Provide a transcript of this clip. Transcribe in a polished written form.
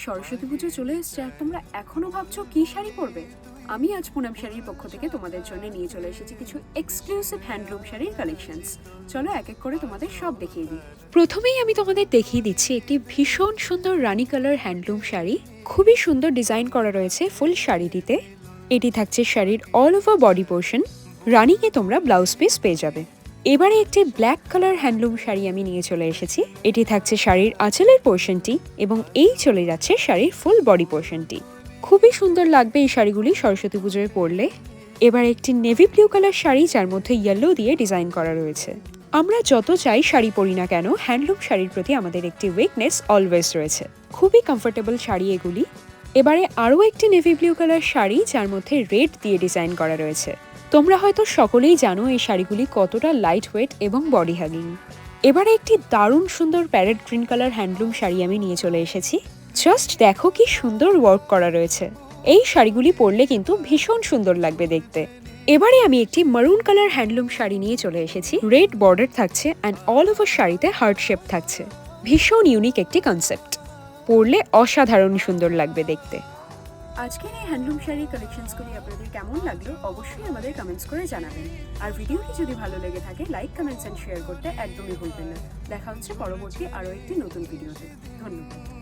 সরস্বতী পুজো চলে এসছে আর তোমরা এখনো ভাবছো কি শাড়ি পরবে? আমি আজ পুনাম শাড়ির পক্ষ থেকে তোমাদের জন্য নিয়ে চলে এসেছি কিছু এক্সক্লুসিভ হ্যান্ডলুম শাড়ির কালেকশনস। চলো এক এক করে তোমাদের সব দেখিয়ে দিই। প্রথমেই আমি তোমাদের দেখিয়ে দিচ্ছি একটি ভীষণ সুন্দর রানী কালার হ্যান্ডলুম শাড়ি। খুবই সুন্দর ডিজাইন করা রয়েছে ফুল শাড়িটিতে। এটি থাকছে শাড়ির অল ওভার বডি পোর্শন। রানীকে তোমরা ব্লাউজ পিস পেয়ে যাবে। এবারে একটি ব্ল্যাক কালার হ্যান্ডলুম শাড়ি আমি নিয়ে চলে এসেছি। এটি থাকছে শাড়ির আঁচলের পোর্শনটি এবং এই চলে যাচ্ছে শাড়ির ফুল বডি পোর্শনটি। খুবই সুন্দর লাগবে এই শাড়িগুলি সরস্বতী পুজোয় পরলে। এবার একটি নেভি ব্লু কালার শাড়ি যার মধ্যে ইয়েলো দিয়ে ডিজাইন করা রয়েছে। আমরা যত চাই শাড়ি পরি না কেন, হ্যান্ডলুম শাড়ির প্রতি আমাদের একটি উইকনেস অলওয়েজ রয়েছে। খুবই কমফোর্টেবল শাড়ি এগুলি। এবারে আরও একটি নেভি ব্লু কালার শাড়ি যার মধ্যে রেড দিয়ে ডিজাইন করা রয়েছে। তোমরা হয়তো সকলেই জানো এই শাড়িগুলি কতটা লাইট ওয়েট এবং বডি হাগিং। এবারে একটি দারুণ সুন্দর parrot green colour handloom sari আমি নিয়ে চলে এসেছি। জাস্ট দেখো কি সুন্দর ওয়ার্ক করা রয়েছে। এই শাড়িগুলি পরলে কিন্তু ভীষণ সুন্দর লাগবে দেখতে। এবারে আমি একটি মারুন কালার হ্যান্ডলুম শাড়ি নিয়ে চলে এসেছি। রেড বর্ডার থাকছে অ্যান্ড অল ওভার শাড়িতে হার্ট শেপ থাকছে। ভীষণ ইউনিক একটি কনসেপ্ট। পরলে অসাধারণ সুন্দর লাগবে দেখতে। আজকের এই হ্যান্ডলুম শাড়ির কালেকশনসগুলি আপনাদের কেমন লাগলো অবশ্যই আমাদের কমেন্টস করে জানাবেন। আর ভিডিওটি যদি ভালো লেগে থাকে লাইক, কমেন্টস এন্ড শেয়ার করতে একদমই ভুলবেন না। দেখা হচ্ছে পরবর্তী আরও একটি নতুন ভিডিওতে। ধন্যবাদ।